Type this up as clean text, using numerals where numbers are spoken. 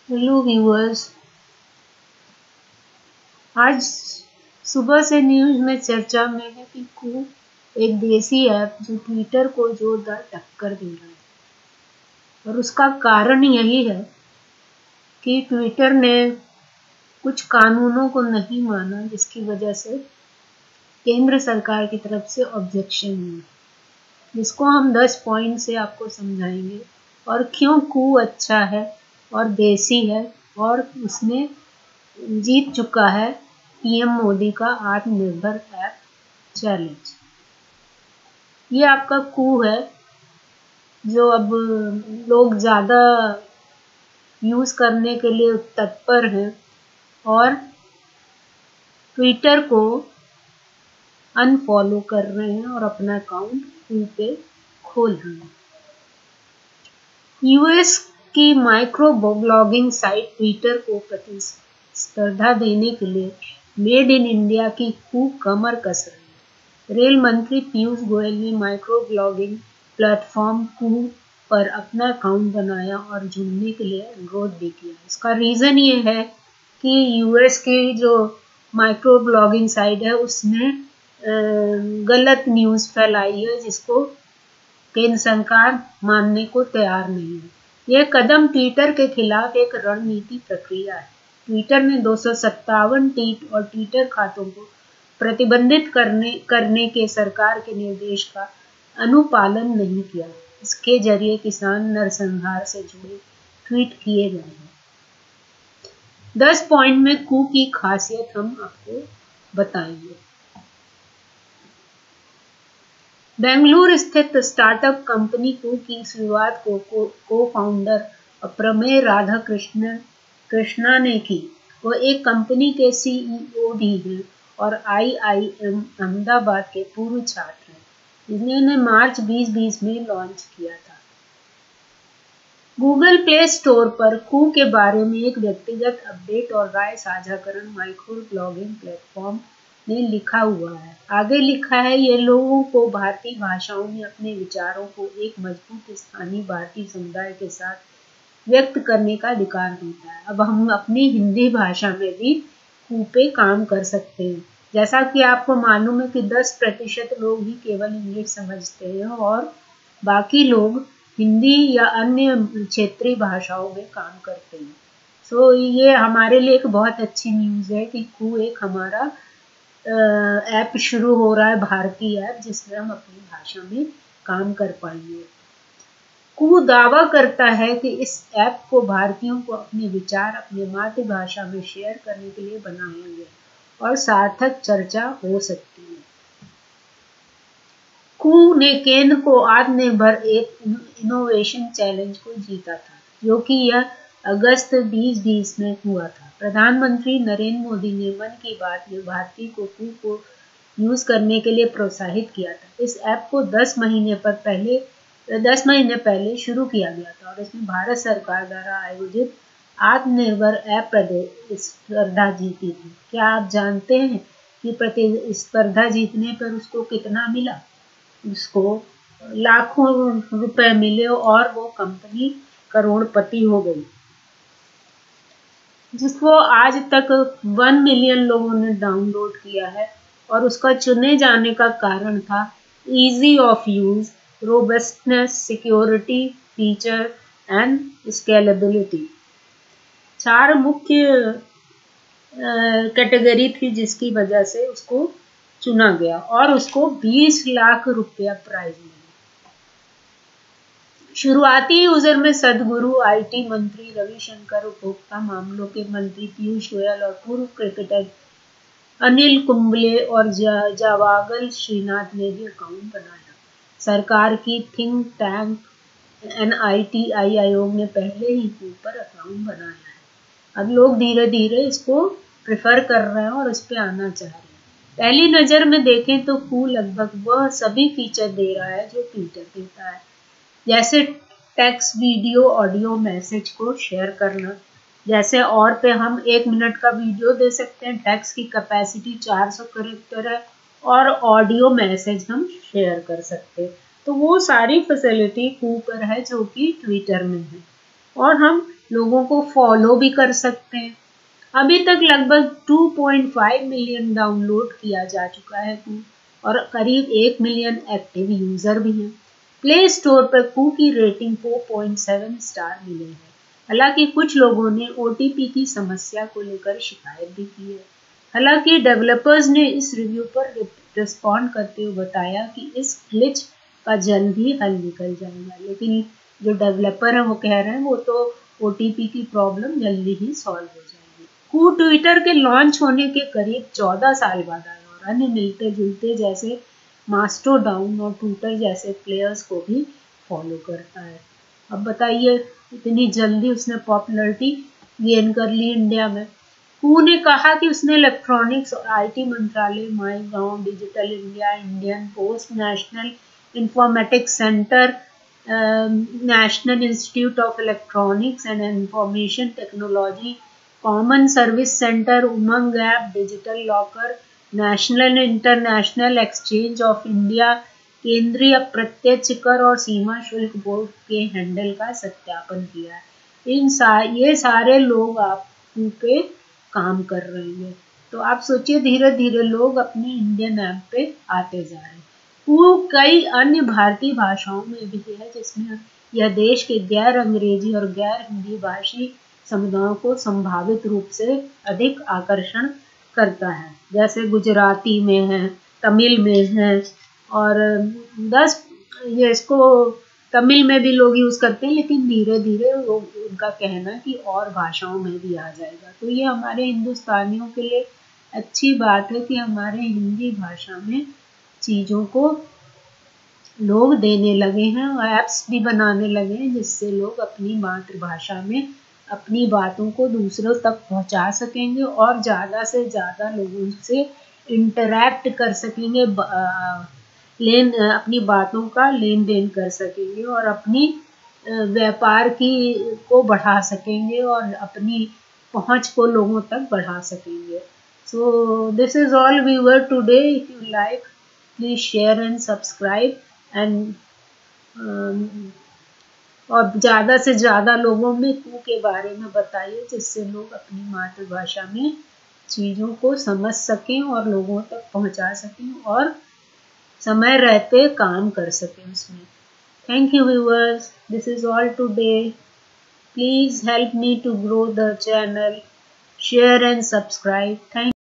Hello viewers, आज सुबह से न्यूज़ में चर्चा में है कि कू एक देसी ऐप जो ट्विटर को जोरदार टक्कर दे रहा है। और उसका कारण यही है कि ट्विटर ने कुछ कानूनों को नहीं माना, जिसकी वजह से केंद्र सरकार की तरफ से ऑब्जेक्शन हुआ, जिसको हम 10 पॉइंट से आपको समझाएंगे और क्यों कू अच्छा है और देसी है और उसने जीत चुका है पीएम मोदी का आत्मनिर्भर ऐप चैलेंज। ये आपका कू है जो अब लोग ज़्यादा यूज़ करने के लिए तत्पर हैं और ट्विटर को अनफॉलो कर रहे हैं और अपना अकाउंट कू पे खोल रहे हैं। यूएस की माइक्रो ब्लॉगिंग साइट ट्विटर को प्रतिस्पर्धा देने के लिए मेड इन इंडिया की कू कमर कस रही है। रेल मंत्री पीयूष गोयल ने माइक्रो ब्लॉगिंग प्लेटफॉर्म कू पर अपना अकाउंट बनाया और जुड़ने के लिए अनुरोध भी किया। इसका रीज़न ये है कि यूएस की जो माइक्रो ब्लॉगिंग साइट है उसने गलत न्यूज़ फैलाई है, जिसको केंद्र सरकार मानने को तैयार नहीं है। यह कदम ट्विटर के खिलाफ एक रणनीति प्रक्रिया है। ट्विटर ने 257 ट्वीट और ट्विटर खातों को प्रतिबंधित करने के सरकार के निर्देश का अनुपालन नहीं किया। इसके जरिए किसान नरसंहार से जुड़े ट्वीट किए गए हैं। 10 पॉइंट में कू की खासियत हम आपको बताएंगे। बेंगलुरु स्थित स्टार्टअप कंपनी कू की शुरुआत को फाउंडर अप्रमेय कृष्णा ने की। वो एक कंपनी के सीईओ भी हैं और आईआईएम अहमदाबाद के पूर्व छात्र हैं। इन्होंने मार्च 2020 में लॉन्च किया था। गूगल प्ले स्टोर पर कू के बारे में एक व्यक्तिगत अपडेट और राय साझाकरण माइक्रो ब्लॉगिंग प्लेटफॉर्म ने लिखा हुआ है। आगे लिखा है, ये लोगों को भारतीय भाषाओं में अपने विचारों को एक मजबूत स्थानीय भारतीय समुदाय के साथ व्यक्त करने का अधिकार देता है। अब हम अपनी हिंदी भाषा में भी कू पे काम कर सकते हैं। जैसा कि आपको मालूम है कि 10% लोग ही केवल इंग्लिश समझते हैं और बाकी लोग हिंदी या अन्य क्षेत्रीय भाषाओं में काम करते हैं। सो ये हमारे लिए एक बहुत अच्छी न्यूज़ है कि कू एक हमारा ऐप शुरू हो रहा है, भारतीय ऐप, जिसमें हम अपनी भाषा में काम कर पाएंगे। कू दावा करता है कि इस ऐप को भारतीयों को अपने विचार अपने मातृभाषा में शेयर करने के लिए बनाया गया और सार्थक चर्चा हो सकती है। कू ने केंद्र को आत्मनिर्भर एक इनोवेशन चैलेंज को जीता था, जो कि यह अगस्त 2020 में हुआ था। प्रधानमंत्री नरेंद्र मोदी ने मन की बात में भारतीय को कू को यूज करने के लिए प्रोत्साहित किया था। इस ऐप को 10 महीने पहले शुरू किया गया था और इसमें भारत सरकार द्वारा आयोजित आत्मनिर्भर ऐप प्रतिस्पर्धा जीती थी। क्या आप जानते हैं कि प्रतिस्पर्धा जीतने पर उसको कितना मिला? उसको लाखों रुपए मिले और वो कंपनी करोड़पति हो गई, जिसको आज तक 1 मिलियन लोगों ने डाउनलोड किया है। और उसका चुने जाने का कारण था easy of use, robustness, security, feature and scalability. 4 मुख्य कैटेगरी थी जिसकी वजह से उसको चुना गया और उसको 20 लाख रुपया प्राइज मिला। शुरुआती यूजर में सदगुरु, आईटी मंत्री रविशंकर, उपभोक्ता मामलों के मंत्री पीयूष गोयल और पूर्व क्रिकेटर अनिल कुंबले और जवागल श्रीनाथ ने भी अकाउंट बनाया। सरकार की थिंक टैंक NITI आयोग ने पहले ही कू पर अकाउंट बनाया है। अब लोग धीरे धीरे इसको प्रेफर कर रहे हैं और इस पे आना चाह रहे हैं। पहली नज़र में देखें तो कू लगभग वह सभी फीचर दे रहा है जो ट्विटर देता है, जैसे टेक्स्ट, वीडियो, ऑडियो, मैसेज को शेयर करना। जैसे और पे हम 1 मिनट का वीडियो दे सकते हैं, टेक्स्ट की कैपेसिटी 400 कैरेक्टर है और ऑडियो मैसेज हम शेयर कर सकते हैं। तो वो सारी फैसिलिटी कू पर है जो कि ट्विटर में है। और हम लोगों को फॉलो भी कर सकते हैं। अभी तक लगभग 2.5 मिलियन डाउनलोड किया जा चुका है कू और करीब 1 मिलियन एक्टिव यूजर भी हैं। प्ले स्टोर पर कू की रेटिंग 4.7 स्टार मिले हैं। हालांकि कुछ लोगों ने ओटीपी की समस्या को लेकर शिकायत भी की है। हालांकि डेवलपर्स ने इस रिव्यू पर रिस्पॉन्ड करते हुए बताया कि इस ग्लिच का जल्द ही हल निकल जाएगा, लेकिन जो डेवलपर है वो कह रहे हैं वो तो ओटीपी की प्रॉब्लम जल्दी ही सॉल्व हो जाएगी। कू ट्विटर के लॉन्च होने के करीब 14 साल बाद आया और अन्य मिलते जुलते जैसे मास्टोडाउन और ट्विटर जैसे प्लेयर्स को भी फॉलो करता है। अब बताइए इतनी जल्दी उसने पॉपुलैरिटी गेन कर ली इंडिया में। कू ने कहा कि उसने इलेक्ट्रॉनिक्स और आईटी मंत्रालय, माई गांव, digital India, Indian post, national informatics centre, national institute of electronics and information technology, common service centre, Umang app, digital locker, national international exchange of India, केंद्रीय अप्रत्यक्ष कर और सीमा शुल्क बोर्ड के हैंडल का सत्यापन किया है। ये सारे लोग आप पे काम कर रहे हैं, तो आप सोचिए धीरे धीरे लोग अपनी इंडियन ऐप पे आते जा रहे हैं। वो कई अन्य भारतीय भाषाओं में भी है, जिसमें यह देश के गैर अंग्रेजी और गैर हिंदी भाषी समुदायों को संभावित रूप से अधिक आकर्षण करता है। जैसे गुजराती में है, तमिल में है और 10 ये इसको तमिल में भी लोग यूज़ करते हैं, लेकिन धीरे धीरे उनका कहना है कि और भाषाओं में भी आ जाएगा। तो ये हमारे हिंदुस्तानियों के लिए अच्छी बात है कि हमारे हिंदी भाषा में चीज़ों को लोग देने लगे हैं और ऐप्स भी बनाने लगे हैं, जिससे लोग अपनी मातृभाषा में अपनी बातों को दूसरों तक पहुंचा सकेंगे और ज़्यादा से ज़्यादा लोगों से इंटरैक्ट कर सकेंगे, अपनी बातों का लेन देन कर सकेंगे और अपनी व्यापार को बढ़ा सकेंगे और अपनी पहुंच को लोगों तक बढ़ा सकेंगे। So this is all viewer today. If you like, please share and subscribe and और ज़्यादा से ज़्यादा लोगों में कू के बारे में बताइए, जिससे लोग अपनी मातृभाषा में चीज़ों को समझ सकें और लोगों तक पहुंचा सकें और समय रहते काम कर सकें उसमें। Thank you viewers. This is all today. Please help me to grow the channel. Share and subscribe. Thank you.